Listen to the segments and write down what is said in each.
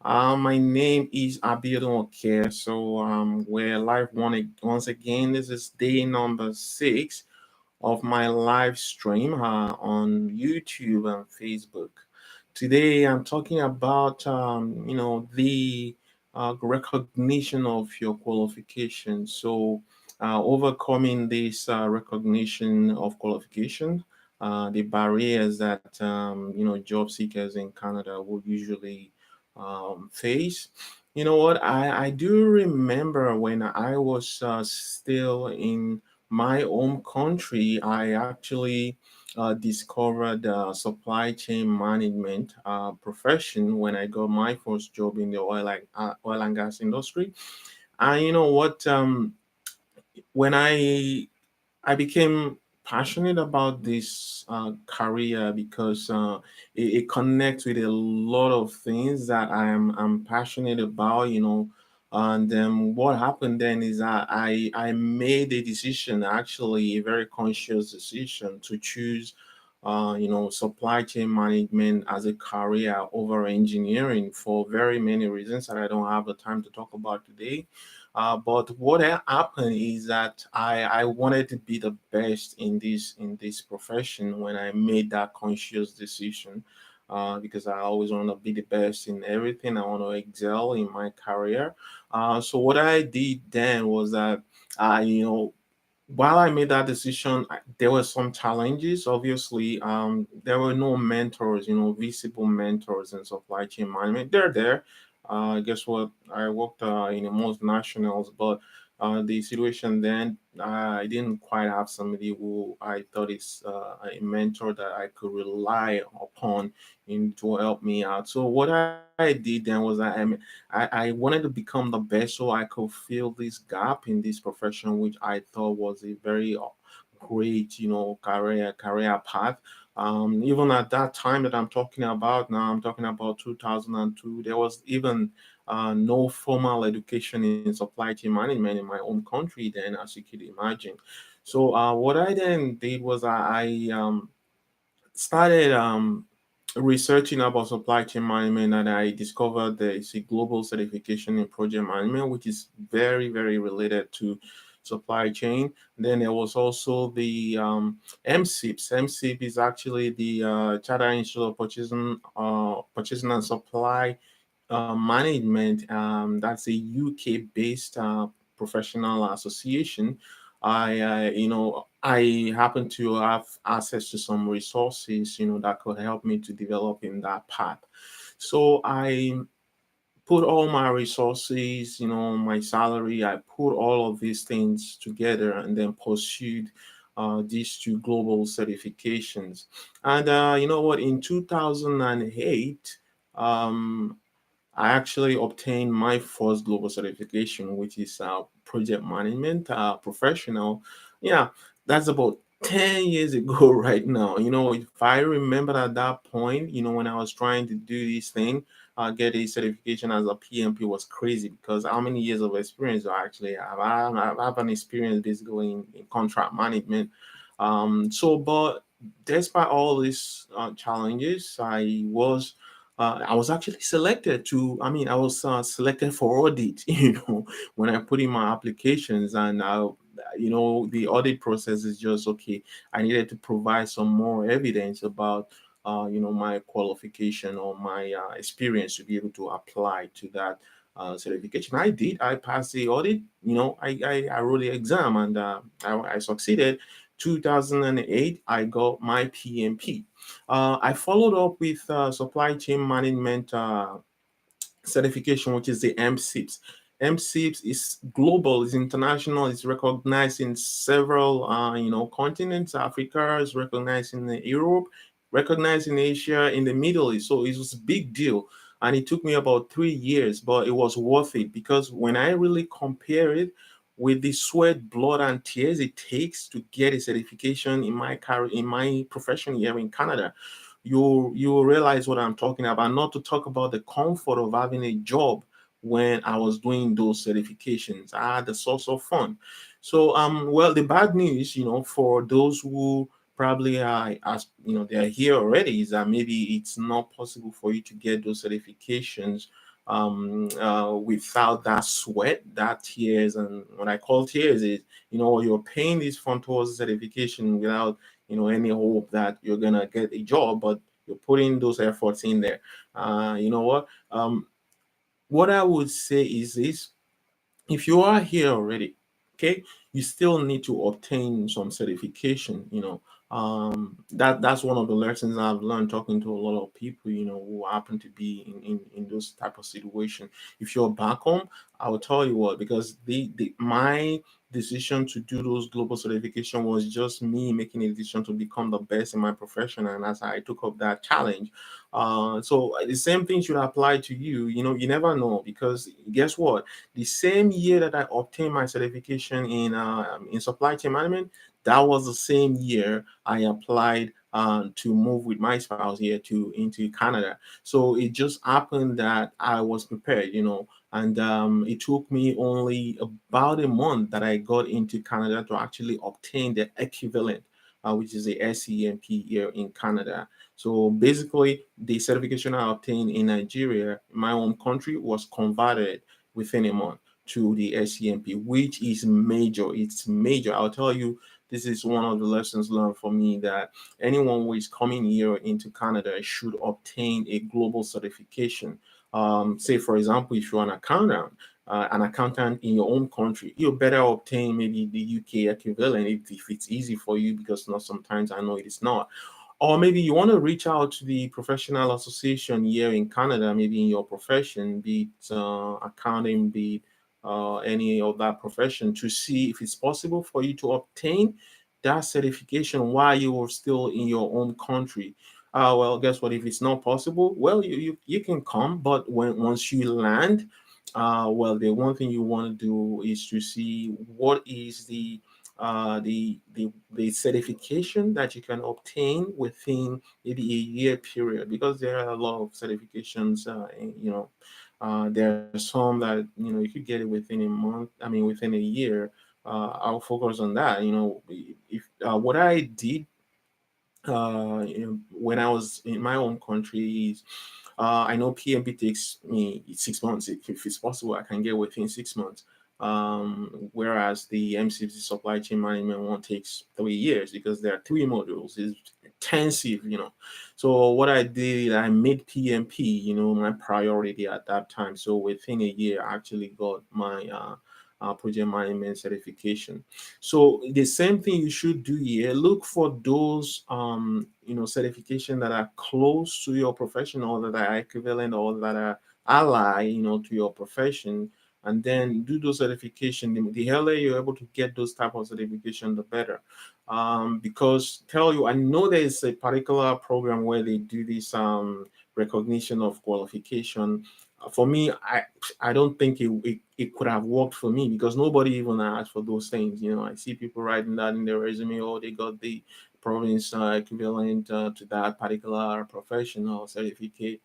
My name is Abiodun Oke. We're live once again. This is day number 6 of my live stream on YouTube and Facebook. Today, I'm talking about the recognition of your qualifications. Overcoming this recognition of qualification, the barriers that job seekers in Canada would usually face. You know what? I do remember when I was still in my home country, I actually discovered supply chain management profession when I got my first job in the oil and gas industry. And you know what? When I became passionate about this career because it connects with a lot of things that I'm passionate about, And what happened then is that I made a decision, actually a very conscious decision, to choose, supply chain management as a career over engineering for very many reasons that I don't have the time to talk about today. But what happened is that I wanted to be the best in this profession when I made that conscious decision. Because I always want to be the best in everything. I want to excel in my career. So what I did then was that while I made that decision, there were some challenges. Obviously, there were no mentors, visible mentors in supply chain management. They're there. Guess what? I worked in most nationals, but the situation then, I didn't quite have somebody who I thought is a mentor that I could rely upon to help me out. So what I did then was I wanted to become the best so I could fill this gap in this profession, which I thought was a very great, career path. Even at that time that I'm talking about now, I'm talking about 2002. There was even no formal education in supply chain management in my home country then, as you could imagine. What I then did was I started researching about supply chain management, and I discovered there is a global certification in project management, which is very, very related to supply chain. Then there was also the MSIPS. MSIP is actually the Charter Institute of Purchasing and Supply Management. That's a UK based professional association. I happen to have access to some resources, that could help me to develop in that path. So I put all my resources, my salary, I put all of these things together and then pursued these two global certifications. And you know what? In 2008, um, I actually obtained my first global certification, which is project management professional. Yeah, that's about 10 years ago right now. If I remember at that point, when I was trying to do this thing, get a certification as a PMP was crazy because how many years of experience do I actually have? I have an experience basically in contract management. But despite all these challenges, I was actually selected to, I was selected for audit, when I put in my applications. And, the audit process is just okay. I needed to provide some more evidence about, my qualification or my experience to be able to apply to that certification. I did. I passed the audit. I wrote the exam and I succeeded. 2008, I got my PMP. I followed up with supply chain management certification, which is the MSIPS. MSIPS is global, is international, is recognized in several, continents. Africa is recognized in Europe, recognized in Asia, in the Middle East. So it was a big deal. And it took me about 3 years, but it was worth it because when I really compare it with the sweat, blood, and tears it takes to get a certification in my career, in my profession here in Canada, you will realize what I'm talking about. Not to talk about the comfort of having a job when I was doing those certifications. I had a source of fun. Well, the bad news, for those who probably are, as they're here already, is that maybe it's not possible for you to get those certifications without that sweat, that tears. And what I call tears is, you're paying this fund towards certification without, any hope that you're gonna get a job, but you're putting those efforts in there. You know what I would say is this: if you are here already, okay, you still need to obtain some certification. That's one of the lessons I've learned talking to a lot of people, who happen to be in those type of situation. If you're back home, I will tell you what, because the my decision to do those global certification was just me making a decision to become the best in my profession, and as I took up that challenge, so the same thing should apply to you. You never know, because guess what, the same year that I obtained my certification in supply chain management, that was the same year I applied to move with my spouse here to into Canada. So it just happened that I was prepared, and it took me only about a month that I got into Canada to actually obtain the equivalent, which is the SEMP here in Canada. So basically, the certification I obtained in Nigeria, my home country, was converted within a month to the SCMP, which is major. It's major. I'll tell you, this is one of the lessons learned for me, that anyone who is coming here into Canada should obtain a global certification. Say, for example, if you're an accountant in your own country, you better obtain maybe the UK equivalent if it's easy for you, because not sometimes I know it is not. Or maybe you want to reach out to the professional association here in Canada, maybe in your profession, be it accounting, be it any of that profession, to see if it's possible for you to obtain that certification while you are still in your own country. Well, guess what? If it's not possible, well, you can come, but once you land, well, the one thing you want to do is to see what is the certification that you can obtain within maybe a year period, because there are a lot of certifications. There are some that you could get it within a month. I mean, within a year. I'll focus on that. If what I did when I was in my own country is, I know PMP takes me 6 months. If it's possible, I can get within 6 months. Whereas the MCC supply chain management one takes 3 years, because there are three modules. It's intensive. So what I did, I made PMP, my priority at that time. So within a year, I actually got my project management certification. So the same thing you should do here. Look for those certification that are close to your profession, or that are equivalent, or that are ally, to your profession, and then do those certification. The earlier you're able to get those type of certification, the better. Because tell you, I know there is a particular program where they do this recognition of qualification. For me, I don't think it could have worked for me, because nobody even asked for those things. I see people writing that in their resume, or they got the province equivalent to that particular professional certificate.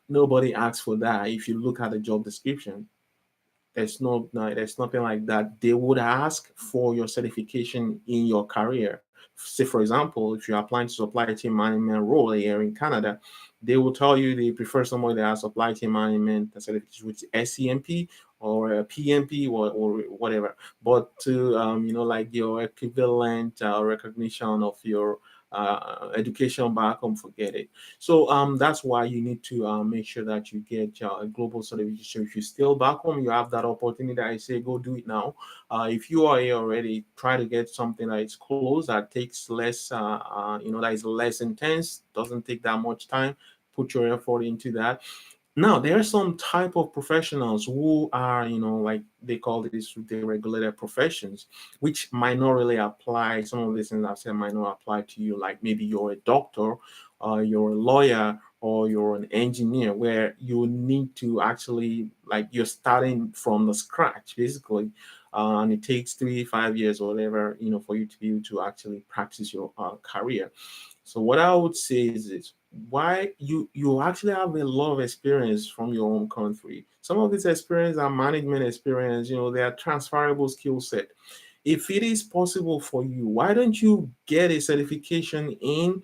Nobody asks for that. If you look at the job description, there's nothing like that. They would ask for your certification in your career. Say, for example, if you're applying to supply chain management role here in Canada, they will tell you they prefer somebody that has supply chain management certification with SCMP or a PMP, or whatever. But to like your equivalent recognition of your education back home, forget it. So that's why you need to make sure that you get a global certification. If you're still back home, you have that opportunity. I say go do it now. If you are here already, try to get something that is close, that takes less, that is less intense, doesn't take that much time. Put your effort into that. Now, there are some type of professionals who are, like they call this the regulated professions, which might not really apply. Some of these things I've said might not apply to you. Like maybe you're a doctor, you're a lawyer, or you're an engineer, where you need to actually, like, you're starting from the scratch, basically. And it takes 3, 5 years or whatever, for you to be able to actually practice your career. So what I would say is this: why you actually have a lot of experience from your own country. Some of this experience are management experience. They are transferable skill set. If it is possible for you, why don't you get a certification in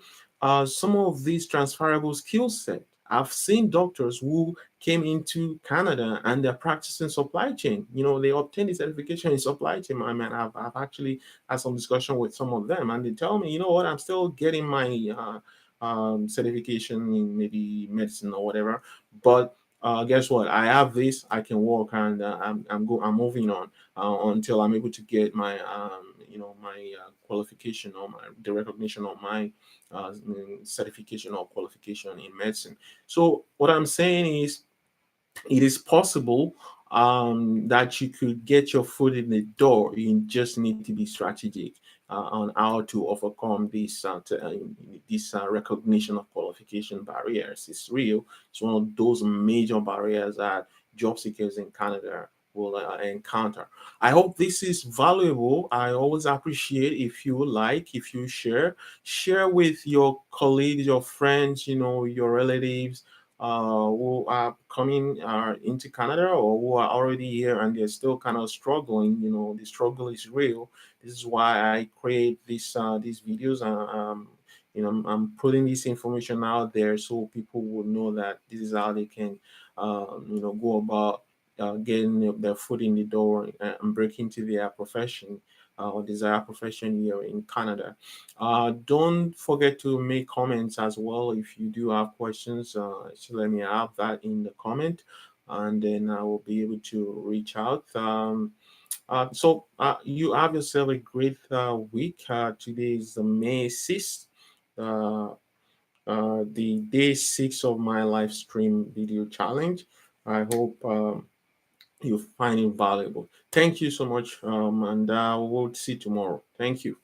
some of these transferable skill set? I've seen doctors who came into Canada and they're practicing supply chain. They obtained the certification in supply chain. I mean, I've actually had some discussion with some of them, and they tell me, what, I'm still getting my certification in maybe medicine or whatever. But guess what? I have this. I can work, and I'm moving on until I'm able to get my my qualification, or the recognition of my certification or qualification in medicine. So what I'm saying is, it is possible that you could get your foot in the door. You just need to be strategic on how to overcome this recognition of qualification barriers. It's real. It's one of those major barriers that job seekers in Canada will encounter. I hope this is valuable. I always appreciate if you share with your colleagues, your friends, your relatives who are coming into Canada, or who are already here and they're still kind of struggling. The struggle is real. This is why I create these videos. I'm putting this information out there so people will know that this is how they can, go about getting their foot in the door and break into their profession or desired profession here in Canada. Don't forget to make comments as well. If you do have questions, so let me have that in the comment, and then I will be able to reach out. You have yourself a great week. Today is the May 6th, uh, the day 6 of my live stream video challenge. I hope you find it valuable. Thank you so much, and we'll see you tomorrow. Thank you.